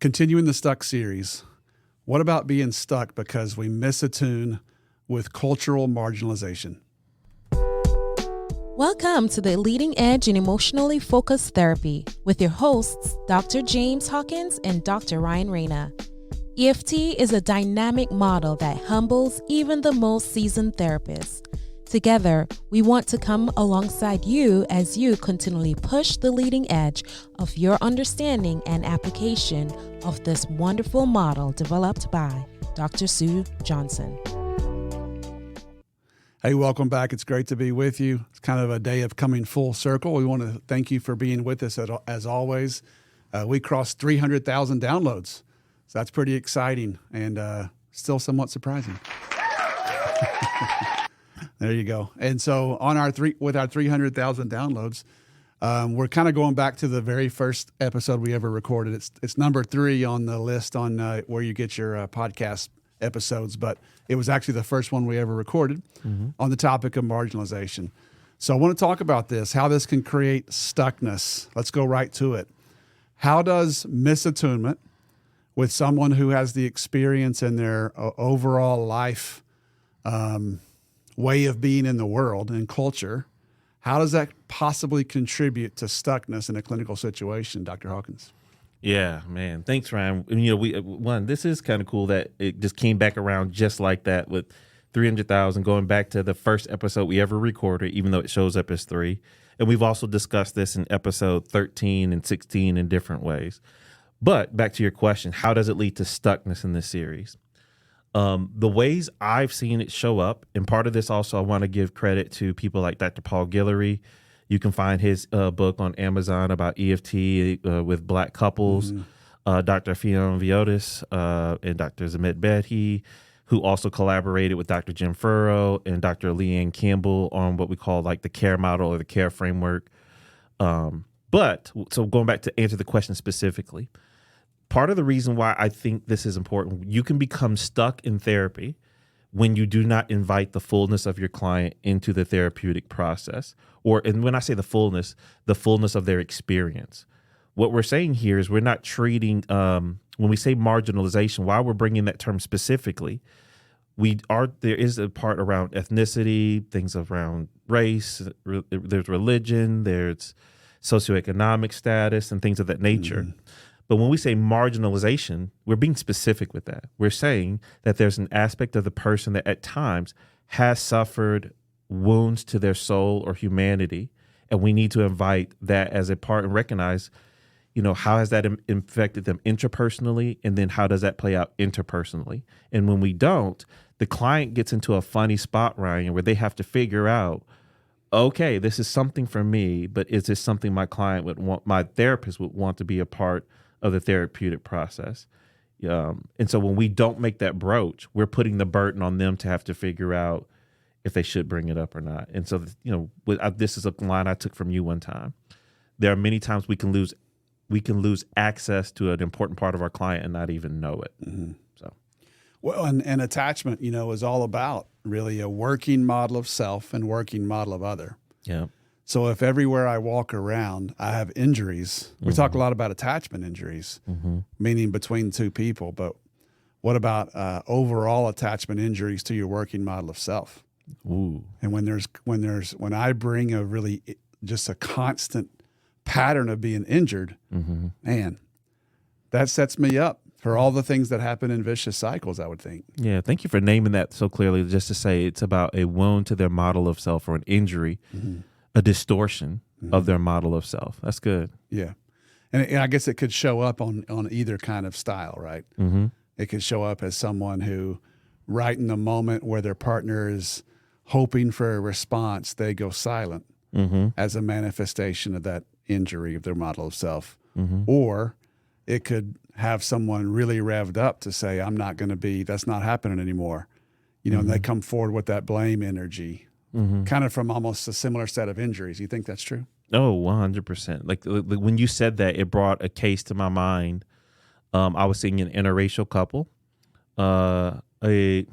Continuing the Stuck series, what about being stuck because we miss a tune with cultural marginalization? Welcome to the Leading Edge in Emotionally Focused Therapy with your hosts, Dr. James Hawkins and Dr. Ryan Rana. EFT is a dynamic model that humbles even the most seasoned therapists. Together, we want to come alongside you as you continually push the leading edge of your understanding and application of this wonderful model developed by Dr. Sue Johnson. Hey, welcome back. It's great to be with you. It's kind of a day of coming full circle. We want to thank you for being with us as always. We crossed 300,000 downloads, so that's pretty exciting and still somewhat surprising. There you go. And so on with our 300,000 downloads, we're kind of going back to the very first episode we ever recorded. It's number 3 on the list on where you get your podcast episodes, but it was actually the first one we ever recorded on the topic of marginalization. So I want to talk about this, how this can create stuckness. Let's go right to it. How does misattunement with someone who has the experience in their overall life way of being in the world and culture, how does that possibly contribute to stuckness in a clinical situation, Dr. Hawkins? Yeah, man. Thanks, Ryan. And, this is kind of cool that it just came back around just like that with 300,000, going back to the first episode we ever recorded, even though it shows up as 3. And we've also discussed this in episode 13 and 16 in different ways. But back to your question, how does it lead to stuckness in this series? The ways I've seen it show up, and part of this also I want to give credit to people like Dr. Paul Guillory. You can find his book on Amazon about EFT with Black couples, Dr. Fionn Viotis and Dr. Zamet Bedhi, who also collaborated with Dr. Jim Furrow and Dr. Leanne Campbell on what we call like the care model or the care framework. But going back to answer the question specifically, part of the reason why I think this is important, you can become stuck in therapy when you do not invite the fullness of your client into the therapeutic process. And when I say the fullness of their experience. What we're saying here is we're not treating, when we say marginalization, while we're bringing that term specifically, there is a part around ethnicity, things around race, there's religion, there's socioeconomic status, and things of that nature. But when we say marginalization, we're being specific with that. We're saying that there's an aspect of the person that at times has suffered wounds to their soul or humanity, and we need to invite that as a part and recognize, how has that affected them intrapersonally, and then how does that play out interpersonally? And when we don't, the client gets into a funny spot, Ryan, where they have to figure out, okay, this is something for me, but is this something my therapist would want to be a part of the therapeutic process? And so when we don't make that broach, we're putting the burden on them to have to figure out if they should bring it up or not. And so, this is a line I took from you one time. There are many times we can lose access to an important part of our client and not even know it. So, well, and attachment, is all about really a working model of self and working model of other. Yeah. So if everywhere I walk around, I have injuries, we talk a lot about attachment injuries, meaning between two people, but what about overall attachment injuries to your working model of self? Ooh. And when I bring just a constant pattern of being injured, man, that sets me up for all the things that happen in vicious cycles, I would think. Yeah, thank you for naming that so clearly, just to say it's about a wound to their model of self or an injury. A distortion of their model of self. That's good. Yeah. And I guess it could show up on either kind of style, right? It could show up as someone who, right in the moment where their partner is hoping for a response, they go silent as a manifestation of that injury of their model of self. Or it could have someone really revved up to say, that's not happening anymore. And they come forward with that blame energy. Kind of from almost a similar set of injuries. You think that's true? Oh, 100%. Like when you said that, it brought a case to my mind. I was seeing an interracial couple. There's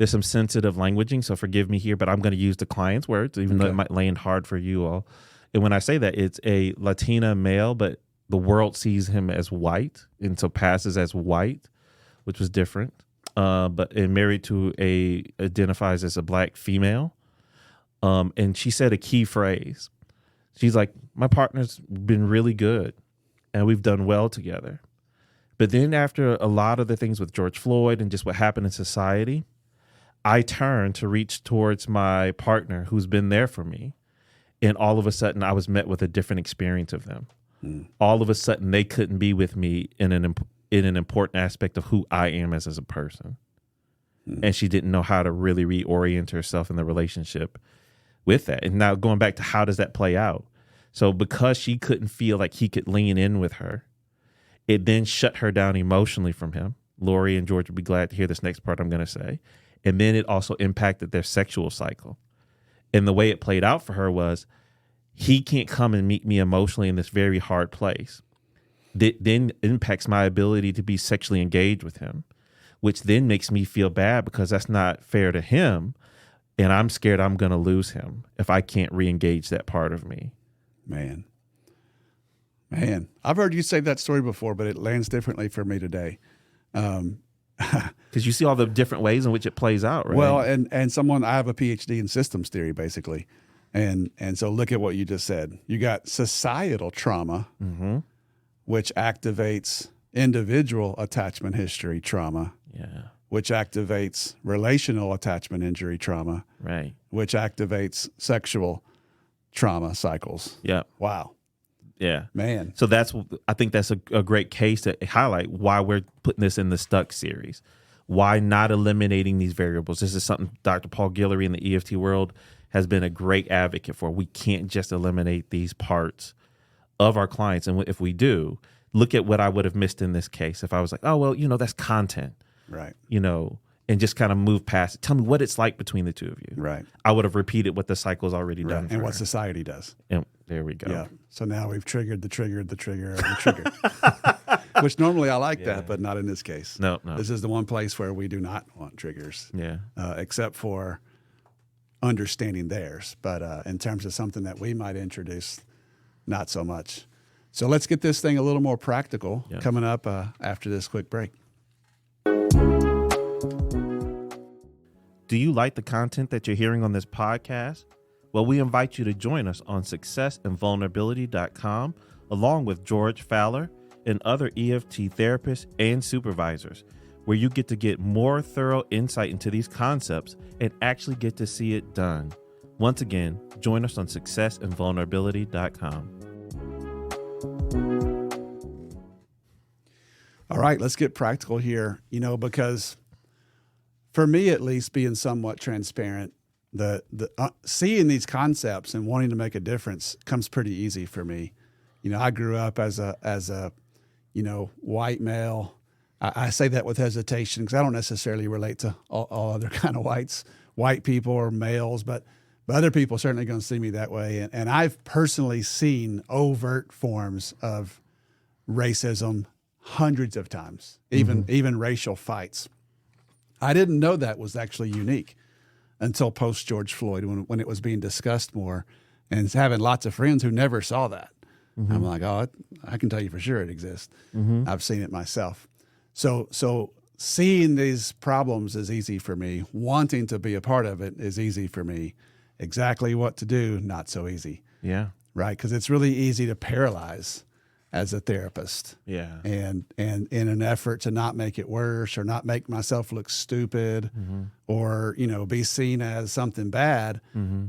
some sensitive languaging, so forgive me here, but I'm going to use the client's words, even though it might land hard for you all. And when I say that, it's a Latina male, but the world sees him as white and so passes as white, which was different. But married to identifies as a black female. And she said a key phrase. She's like, my partner's been really good and we've done well together. But then after a lot of the things with George Floyd and just what happened in society, I turned to reach towards my partner who's been there for me. And all of a sudden I was met with a different experience of them. All of a sudden they couldn't be with me in an important aspect of who I am as a person. And she didn't know how to really reorient herself in the relationship with that. And now going back to how does that play out? So because she couldn't feel like he could lean in with her, it then shut her down emotionally from him. Lori and George would be glad to hear this next part I'm going to say. And then it also impacted their sexual cycle. And the way it played out for her was, he can't come and meet me emotionally in this very hard place. That then impacts my ability to be sexually engaged with him, which then makes me feel bad because that's not fair to him. And I'm scared I'm going to lose him if I can't re-engage that part of me. Man, I've heard you say that story before, but it lands differently for me today. Because you see all the different ways in which it plays out, right? Well, and I have a Ph.D. in systems theory, basically. And so look at what you just said. You got societal trauma, which activates individual attachment history trauma, which activates relational attachment injury trauma, right? Which activates sexual trauma cycles. Yeah. Wow. Yeah. Man. So I think that's a great case to highlight why we're putting this in the Stuck series. Why not eliminating these variables? This is something Dr. Paul Guillory in the EFT world has been a great advocate for. We can't just eliminate these parts of our clients. And if we do, look at what I would have missed in this case. If I was like, oh, well, that's content. Right. And just kind of move past it. Tell me what it's like between the two of you. Right. I would have repeated what the cycle's already done for and what her. society does. And there we go. Yeah. So now we've triggered the trigger, which normally I like that, but not in this case. No. This is the one place where we do not want triggers. Yeah. Except for understanding theirs. But in terms of something that we might introduce, not so much. So let's get this thing a little more practical coming up after this quick break. Do you like the content that you're hearing on this podcast? Well, we invite you to join us on successandvulnerability.com along with George Fowler and other EFT therapists and supervisors, where you get to get more thorough insight into these concepts and actually get to see it done. Once again, join us on successandvulnerability.com. All right, let's get practical here, because for me, at least, being somewhat transparent, the seeing these concepts and wanting to make a difference comes pretty easy for me. I grew up as a white male. I say that with hesitation because I don't necessarily relate to all other kind of white people or males, but other people are certainly going to see me that way. And I've personally seen overt forms of racism hundreds of times, even racial fights. I didn't know that was actually unique until post George Floyd when it was being discussed more, and having lots of friends who never saw that. I'm like, oh, I can tell you for sure it exists. I've seen it myself. So seeing these problems is easy for me. Wanting to be a part of it is easy for me. Exactly what to do, not so easy. Yeah. Right? Because it's really easy to paralyze as a therapist. Yeah. And in an effort to not make it worse or not make myself look stupid or, be seen as something bad,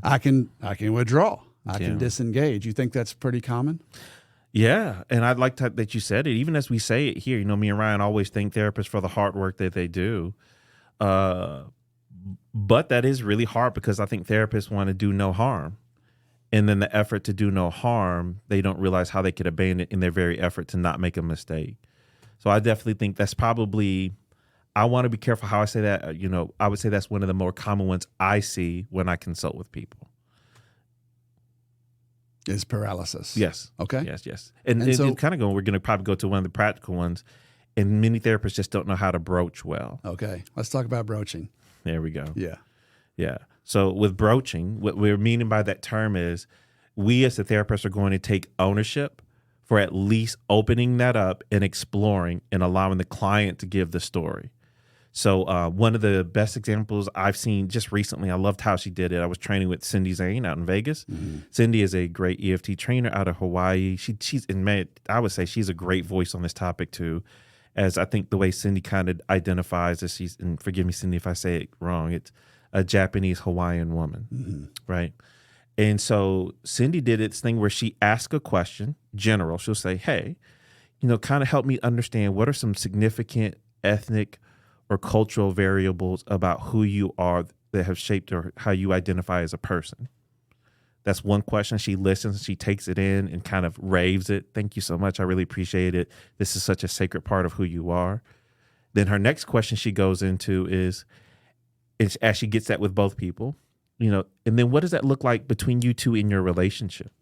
I can withdraw. I can disengage. You think that's pretty common? Yeah. And I'd like that you said it. Even as we say it here, me and Ryan always thank therapists for the hard work that they do. But that is really hard because I think therapists want to do no harm. And then the effort to do no harm, they don't realize how they could abandon it in their very effort to not make a mistake. So I definitely think that's probably, I want to be careful how I say that. I would say that's one of the more common ones I see when I consult with people. Is paralysis. Yes. Okay. Yes. And so, we're going to probably go to one of the practical ones. And many therapists just don't know how to broach well. Okay. Let's talk about broaching. There we go. Yeah. So with broaching, what we're meaning by that term is we as the therapists are going to take ownership for at least opening that up and exploring and allowing the client to give the story. So one of the best examples I've seen just recently, I loved how she did it. I was training with Cindy Zane out in Vegas. Mm-hmm. Cindy is a great EFT trainer out of Hawaii. She's I would say she's a great voice on this topic too, as I think the way Cindy kind of identifies as she's, and forgive me, Cindy, if I say it wrong, it's a Japanese Hawaiian woman, mm-hmm. right? And so Cindy did its thing where she asked a question, general. She'll say, hey, kind of help me understand what are some significant ethnic or cultural variables about who you are that have shaped or how you identify as a person. That's one question. She listens, she takes it in and kind of raves it. Thank you so much. I really appreciate it. This is such a sacred part of who you are. Then her next question she goes into is, as she gets that with both people, and then what does that look like between you two in your relationship?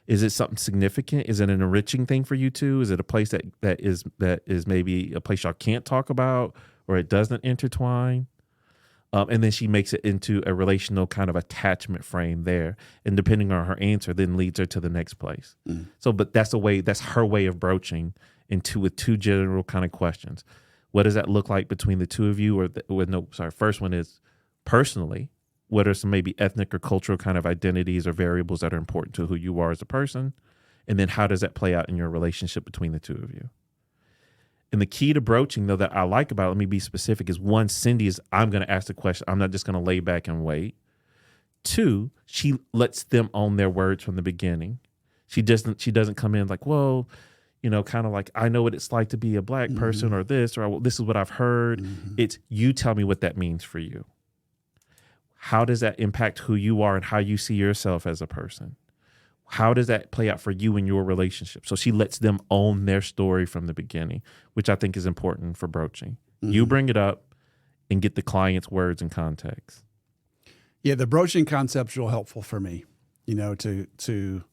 Is it something significant? Is it an enriching thing for you two? Is it a place that is maybe a place y'all can't talk about, or it doesn't intertwine? And then she makes it into a relational kind of attachment frame there. And depending on her answer, then leads her to the next place. Mm. So, but that's her way of broaching with two general kind of questions. What does that look like between the two of you? First one is personally, what are some maybe ethnic or cultural kind of identities or variables that are important to who you are as a person? And then how does that play out in your relationship between the two of you? And the key to broaching, though, that I like about it, let me be specific, is one, Cindy is, I'm going to ask the question. I'm not just going to lay back and wait. Two, she lets them own their words from the beginning. She doesn't come in like, well, kind of like, I know what it's like to be a black person, mm-hmm. or this is what I've heard. Mm-hmm. It's, you tell me what that means for you. How does that impact who you are and how you see yourself as a person? How does that play out for you in your relationship? So she lets them own their story from the beginning, which I think is important for broaching. Mm-hmm. You bring it up and get the client's words and context. Yeah, the broaching concept's real helpful for me, to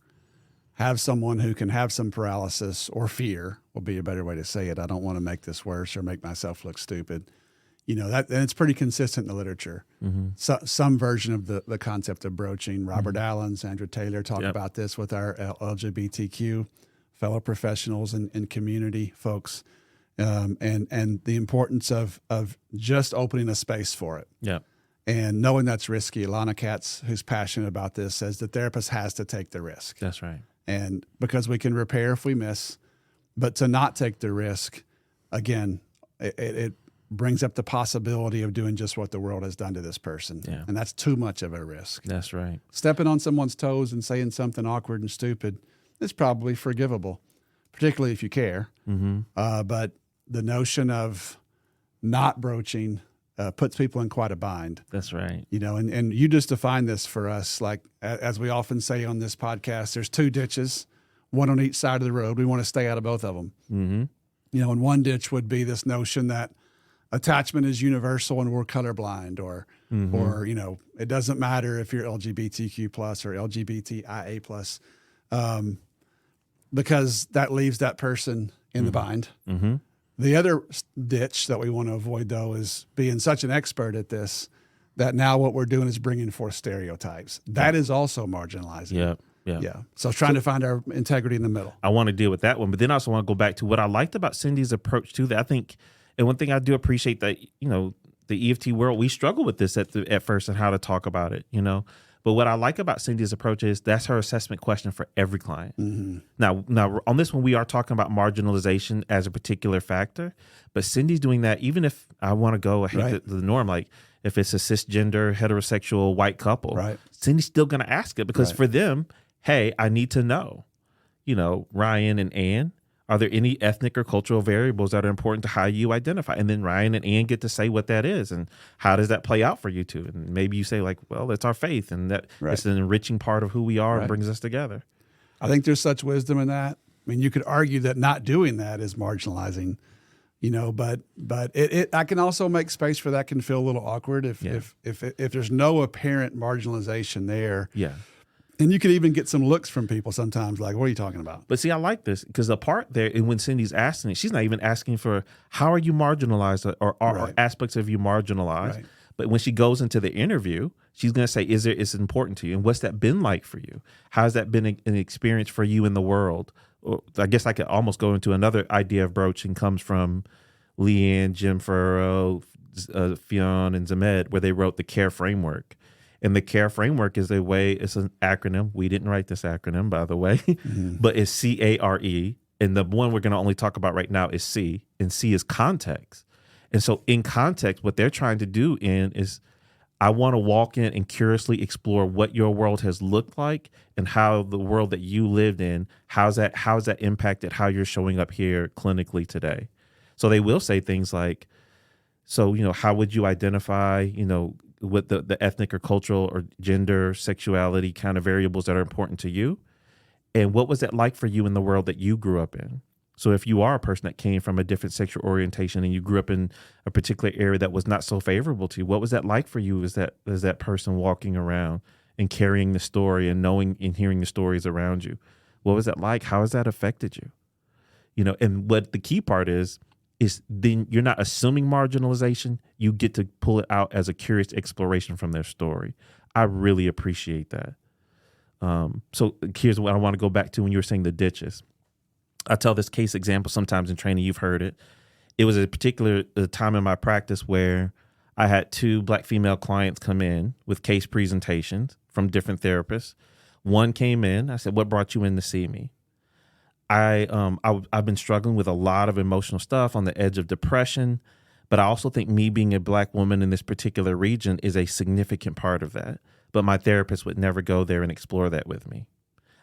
have someone who can have some paralysis or fear will be a better way to say it. I don't want to make this worse or make myself look stupid. That, and it's pretty consistent in the literature. Mm-hmm. So, some version of the concept of broaching. Robert mm-hmm. Allen, Sandra Taylor talk about this with our LGBTQ fellow professionals and community folks, and the importance of just opening a space for it. Yeah, and knowing that's risky. Alana Katz, who's passionate about this, says the therapist has to take the risk. That's right. And because we can repair if we miss, but to not take the risk, again, it brings up the possibility of doing just what the world has done to this person. Yeah. And that's too much of a risk. That's right. Stepping on someone's toes and saying something awkward and stupid is probably forgivable, particularly if you care. Mm-hmm. But the notion of not broaching puts people in quite a bind. That's right. And you just define this for us, like as we often say on this podcast, there's two ditches, one on each side of the road. We want to stay out of both of them. Mm-hmm. And one ditch would be this notion that attachment is universal and we're colorblind, or it doesn't matter if you're LGBTQ plus or LGBTIA plus, because that leaves that person in the bind. Mm-hmm. The other ditch that we want to avoid, though, is being such an expert at this that now what we're doing is bringing forth stereotypes. That is also marginalizing. Yeah. So trying to find our integrity in the middle. I want to deal with that one, but then I also want to go back to what I liked about Cindy's approach too. That I think. And one thing I do appreciate that, the EFT world, we struggle with this at first and how to talk about it, But what I like about Cindy's approach is that's her assessment question for every client. Mm-hmm. Now, on this one, we are talking about marginalization as a particular factor. But Cindy's doing that even if I want to go ahead to the norm, like if it's a cisgender, heterosexual, white couple, right. Cindy's still going to ask it because for them, hey, I need to know, Ryan and Ann, are there any ethnic or cultural variables that are important to how you identify? And then Ryan and Ann get to say what that is and how does that play out for you two? And maybe you say like, well, it's our faith and that it's an enriching part of who we are and brings us together. I think there's such wisdom in that. I mean, you could argue that not doing that is marginalizing, but I can also make space for that can feel a little awkward if there's no apparent marginalization there. Yeah. And you can even get some looks from people sometimes like, what are you talking about? But see, I like this because the part there, and when Cindy's asking it, she's not even asking for how are you marginalized or are aspects of you marginalized, But when she goes into the interview, she's going to say, is it important to you? And what's that been like for you? How's that been an experience for you in the world? Or I guess I could almost go into another idea of broaching comes from Leanne, Jim Furrow, Fionn, and Zamed, where they wrote the CARE framework. And the CARE framework is it's an acronym. We didn't write this acronym, by the way, but it's CARE. And the one we're going to only talk about right now is C, and C is context. And so in context, what they're trying to do is I want to walk in and curiously explore what your world has looked like and how the world that you lived in, how's that impacted how you're showing up here clinically today. So they will say things like, so, how would you identify, what the ethnic or cultural or gender, sexuality kind of variables that are important to you? And what was that like for you in the world that you grew up in? So if you are a person that came from a different sexual orientation and you grew up in a particular area that was not so favorable to you, what was that like for you as that person walking around and carrying the story and knowing and hearing the stories around you? What was that like? How has that affected you? And what the key part is then you're not assuming marginalization. You get to pull it out as a curious exploration from their story. I really appreciate that. So here's what I want to go back to when you were saying the ditches. I tell this case example sometimes in training. You've heard it. It was a particular time in my practice where I had 2 Black female clients come in with case presentations from different therapists. One came in. I said, "What brought you in to see me?" I've been struggling with a lot of emotional stuff, on the edge of depression, but I also think me being a Black woman in this particular region is a significant part of that. But my therapist would never go there and explore that with me.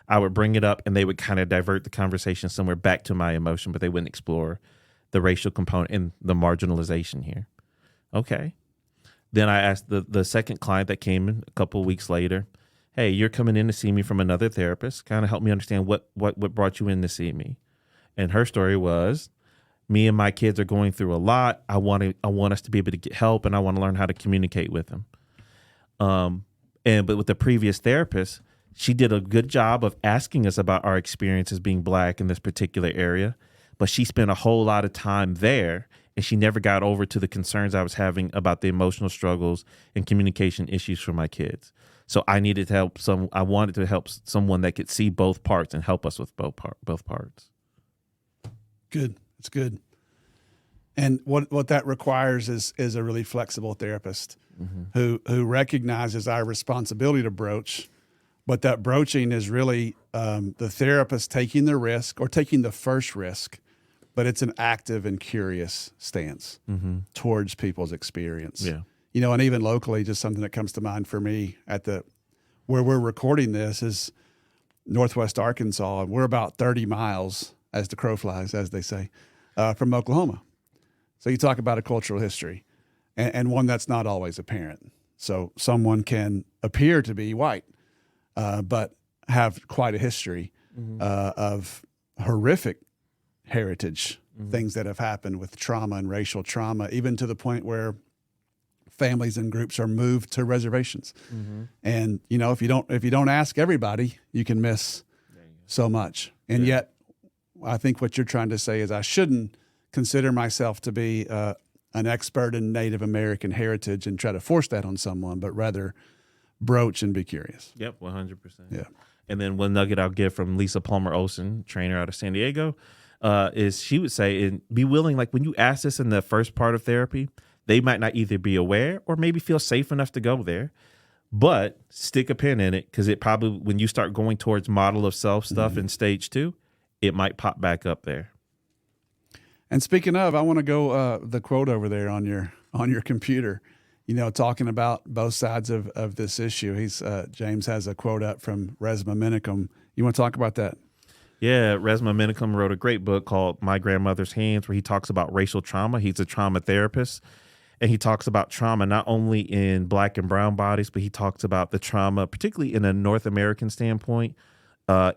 I would bring it up and they would kind of divert the conversation somewhere back to my emotion, but they wouldn't explore the racial component and the marginalization here. Okay. Then I asked the second client that came in a couple of weeks later, "Hey, you're coming in to see me from another therapist. Kind of help me understand what brought you in to see me." And her story was, "Me and my kids are going through a lot. I want us to be able to get help, and I want to learn how to communicate with them." But with the previous therapist, she did a good job of asking us about our experiences being Black in this particular area, but she spent a whole lot of time there, and she never got over to the concerns I was having about the emotional struggles and communication issues for my kids. So I needed to help I wanted to help someone that could see both parts and help us with both parts. Good. It's good. And what that requires is a really flexible therapist who recognizes our responsibility to broach, but that broaching is really the therapist taking the risk or taking the first risk, but it's an active and curious stance towards people's experience. Yeah. And even locally, just something that comes to mind for me where we're recording this is Northwest Arkansas, and we're about 30 miles, as the crow flies, as they say, from Oklahoma. So you talk about a cultural history and one that's not always apparent. So someone can appear to be white, but have quite a history of horrific heritage, things that have happened with trauma and racial trauma, even to the point where families and groups are moved to reservations. And if you don't ask everybody, you can miss so much. And yet, I think what you're trying to say is I shouldn't consider myself to be an expert in Native American heritage and try to force that on someone, but rather broach and be curious. Yep, 100%. Yeah. And then one nugget I'll get from Lisa Palmer Olsen, trainer out of San Diego, is she would say, and be willing, like when you ask this in the first part of therapy, they might not either be aware or maybe feel safe enough to go there, but stick a pin in it, because it probably, when you start going towards model of self stuff in stage 2, it might pop back up there. And speaking of, I want to go the quote over there on your computer, talking about both sides of this issue. James has a quote up from Resmaa Menakem. You want to talk about that? Yeah, Resmaa Menakem wrote a great book called My Grandmother's Hands, where he talks about racial trauma. He's a trauma therapist, and he talks about trauma not only in Black and brown bodies, but he talks about the trauma, particularly in a North American standpoint,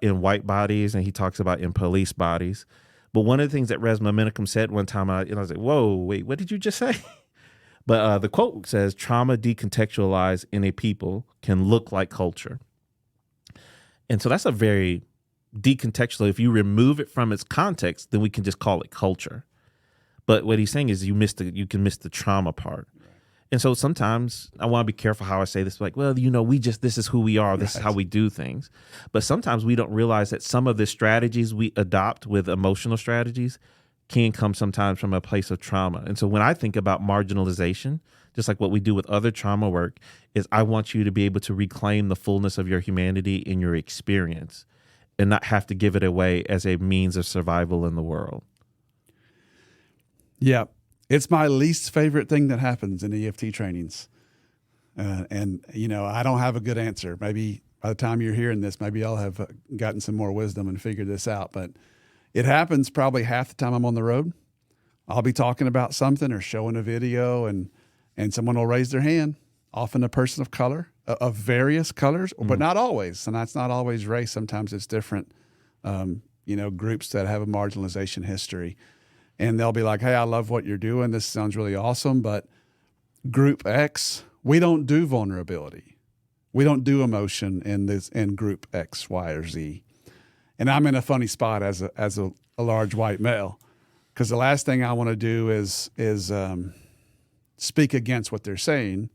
in white bodies, and he talks about in police bodies. But one of the things that Resmaa Menakem said one time, I was like, whoa, wait, what did you just say? But the quote says, "Trauma decontextualized in a people can look like culture." And so that's a very decontextual. If you remove it from its context, then we can just call it culture. But what he's saying is you can miss the trauma part. Right. And so sometimes I want to be careful how I say this, like, well, this is who we are. This is how we do things. But sometimes we don't realize that some of the strategies we adopt with emotional strategies can come sometimes from a place of trauma. And so when I think about marginalization, just like what we do with other trauma work, is I want you to be able to reclaim the fullness of your humanity in your experience and not have to give it away as a means of survival in the world. Yeah. It's my least favorite thing that happens in EFT trainings. And I don't have a good answer. Maybe by the time you're hearing this, maybe I'll have gotten some more wisdom and figured this out. But it happens probably half the time I'm on the road. I'll be talking about something or showing a video and someone will raise their hand, often a person of color, of various colors, but not always. And that's not always race. Sometimes it's different, groups that have a marginalization history. And they'll be like, hey, I love what you're doing. This sounds really awesome. But group X, we don't do vulnerability. We don't do emotion in group X, Y, or Z. And I'm in a funny spot as a large white male, because the last thing I want to do is speak against what they're saying,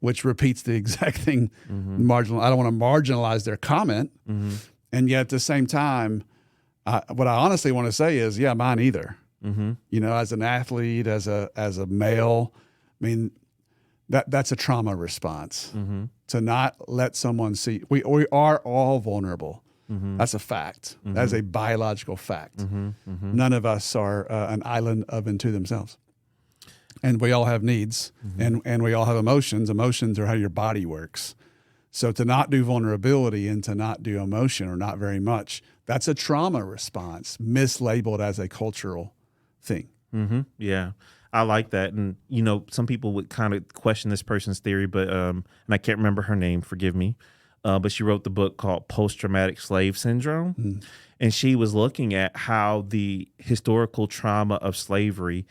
which repeats the exact thing. I don't want to marginalize their comment. And yet at the same time, what I honestly want to say is, yeah, mine either. As an athlete, as a male, I mean, that's a trauma response to not let someone see. We are all vulnerable. That's a fact. That is a biological fact. None of us are an island of and to themselves. And we all have needs and we all have emotions. Emotions are how your body works. So to not do vulnerability and to not do emotion or not very much, that's a trauma response, mislabeled as a cultural thing. Yeah, I like that. And, some people would kind of question this person's theory, but, and I can't remember her name, forgive me. But she wrote the book called Post-Traumatic Slave Syndrome. And she was looking at how the historical trauma of slavery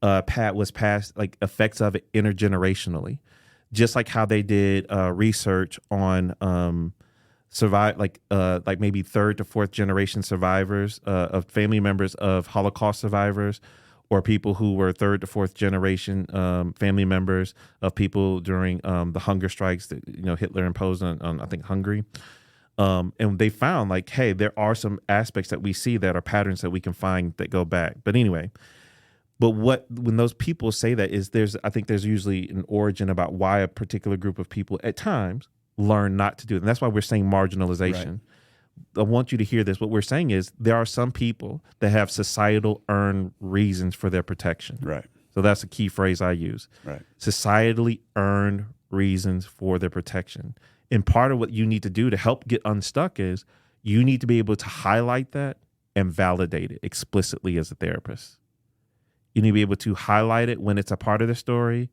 was passed, like effects of it intergenerationally, just like how they did research on like maybe third to fourth generation survivors of family members of Holocaust survivors, or people who were third to fourth generation family members of people during the hunger strikes that Hitler imposed on I think Hungary. And they found like, hey, there are some aspects that we see that are patterns that we can find that go back. But anyway, when those people say that I think there's usually an origin about why a particular group of people at times learn not to do it. And that's why we're saying marginalization. Right. I want you to hear this. What we're saying is there are some people that have societal earned reasons for their protection. Right. So that's a key phrase I use. Right. Societally earned reasons for their protection. And part of what you need to do to help get unstuck is you need to be able to highlight that and validate it explicitly as a therapist. You need to be able to highlight it when it's a part of the story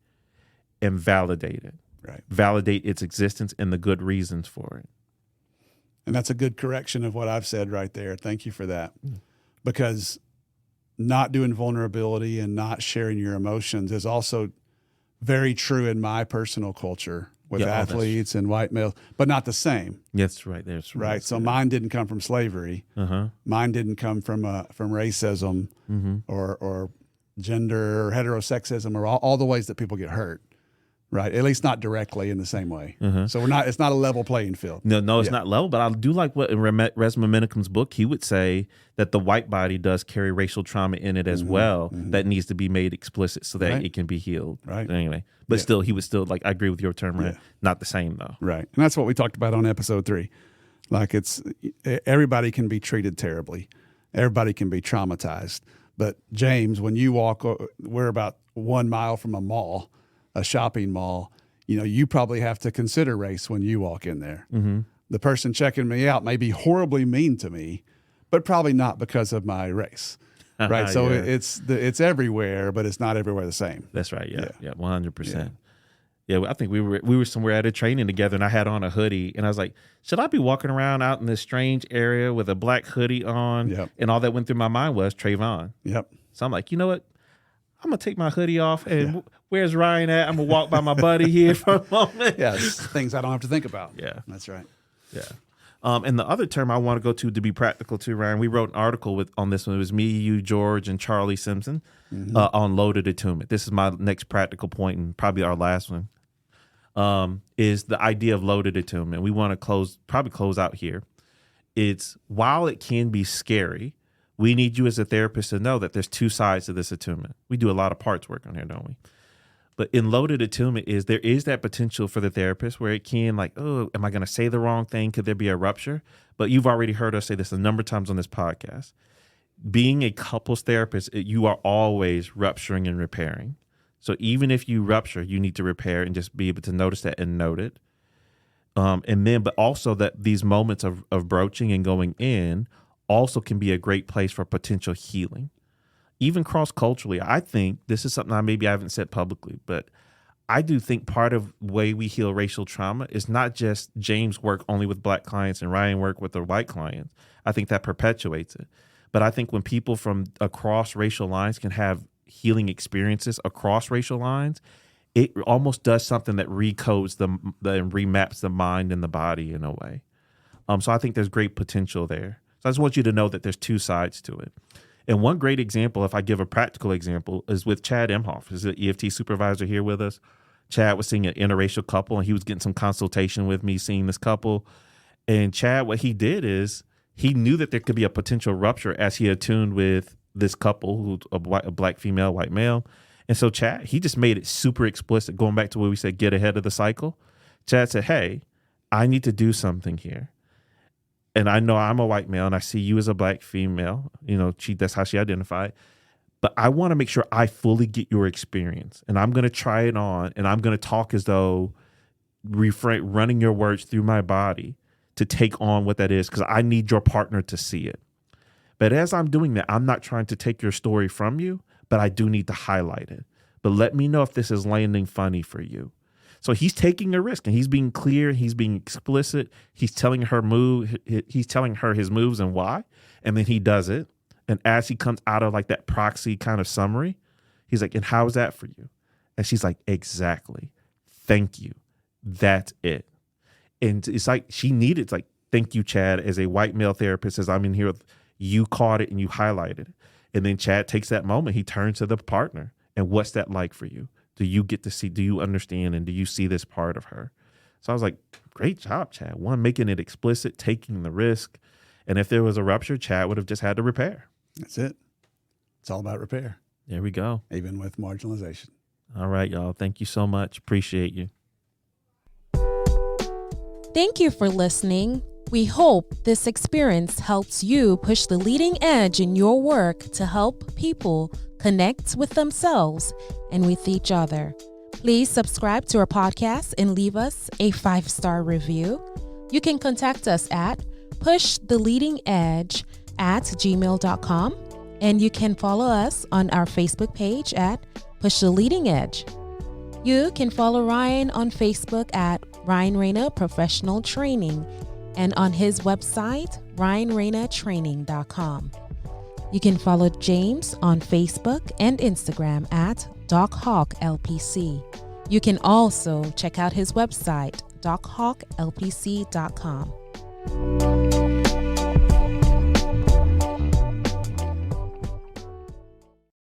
and validate it. Right. Validate its existence and the good reasons for it. And that's a good correction of what I've said right there. Thank you for that. Because not doing vulnerability and not sharing your emotions is also very true in my personal culture with athletes and white males, but not the same. That's right. That's right. Right. So mine didn't come from slavery. Mine didn't come from racism or gender or heterosexism or all the ways that people get hurt. Right. At least not directly in the same way. So it's not a level playing field. No, it's not level, but I do like what in Res Momenicum's book, he would say that the white body does carry racial trauma in it as well that needs to be made explicit so that it can be healed. Right. Anyway, but still, he would still, like, I agree with your term, right? Not the same though. Right. And that's what we talked about on episode 3. Like everybody can be treated terribly. Everybody can be traumatized. But James, when you walk, we're about 1 mile from a shopping mall, you probably have to consider race when you walk in there. The person checking me out may be horribly mean to me, but probably not because of my race. Right. So it's everywhere, but it's not everywhere the same. That's right. Yeah. 100%. Yeah. I think we were somewhere at a training together and I had on a hoodie and I was like, should I be walking around out in this strange area with a black hoodie on? Yep. And all that went through my mind was Trayvon. Yep. So I'm like, you know what? I'm going to take my hoodie off and where's Ryan at? I'm going to walk by my buddy here for a moment. Yeah, things I don't have to think about. Yeah. That's right. Yeah. And the other term I want to go to be practical too, Ryan, we wrote an article on this one. It was me, you, George, and Charlie Simpson on loaded attunement. This is my next practical point and probably our last one, is the idea of loaded attunement. We want to close out here. It's, while it can be scary, we need you as a therapist to know that there's two sides to this attunement. We do a lot of parts work on here, don't we? But in loaded attunement there is that potential for the therapist where it can like, oh, am I going to say the wrong thing? Could there be a rupture? But you've already heard us say this a number of times on this podcast. Being a couples therapist, you are always rupturing and repairing. So even if you rupture, you need to repair and just be able to notice that and note it. But also that these moments of broaching and going in also can be a great place for potential healing. Even cross-culturally, I think this is something I haven't said publicly, but I do think part of the way we heal racial trauma is not just James work only with Black clients and Ryan work with the white clients. I think that perpetuates it. But I think when people from across racial lines can have healing experiences across racial lines, it almost does something that recodes and remaps the mind and the body in a way. So I think there's great potential there. So I just want you to know that there's two sides to it. And one great example, if I give a practical example, is with Chad Emhoff. He's an EFT supervisor here with us. Chad was seeing an interracial couple, and he was getting some consultation with me seeing this couple. And Chad, what he did is he knew that there could be a potential rupture as he attuned with this couple, who's a Black female, white male. And so Chad, he just made it super explicit, going back to what we said, get ahead of the cycle. Chad said, hey, I need to do something here. And I know I'm a white male and I see you as a Black female, that's how she identified. But I want to make sure I fully get your experience. And I'm going to try it on and I'm going to talk as though running your words through my body to take on what that is, because I need your partner to see it. But as I'm doing that, I'm not trying to take your story from you, but I do need to highlight it. But let me know if this is landing funny for you. So he's taking a risk and he's being clear. He's being explicit. He's telling her his moves and why. And then he does it. And as he comes out of like that proxy kind of summary, he's like, and how is that for you? And she's like, exactly. Thank you. That's it. And it's like, it's like, thank you, Chad, as a white male therapist, as I'm in here, you caught it and you highlighted it. And then Chad takes that moment. He turns to the partner. And what's that like for you? Do you get to see, do you understand, and do you see this part of her? So I was like, great job, Chad. One, making it explicit, taking the risk. And if there was a rupture, Chad would have just had to repair. That's it. It's all about repair. There we go. Even with marginalization. All right, y'all. Thank you so much. Appreciate you. Thank you for listening. We hope this experience helps you push the leading edge in your work to help people connect with themselves and with each other. Please subscribe to our podcast and leave us a 5-star review. You can contact us at pushtheleadingedge@gmail.com, and you can follow us on our Facebook page at Push the Leading Edge. You can follow Ryan on Facebook at Ryan Rana Professional Training and on his website, ryanranatraining.com. You can follow James on Facebook and Instagram at DocHawkLPC. You can also check out his website, dochawklpc.com.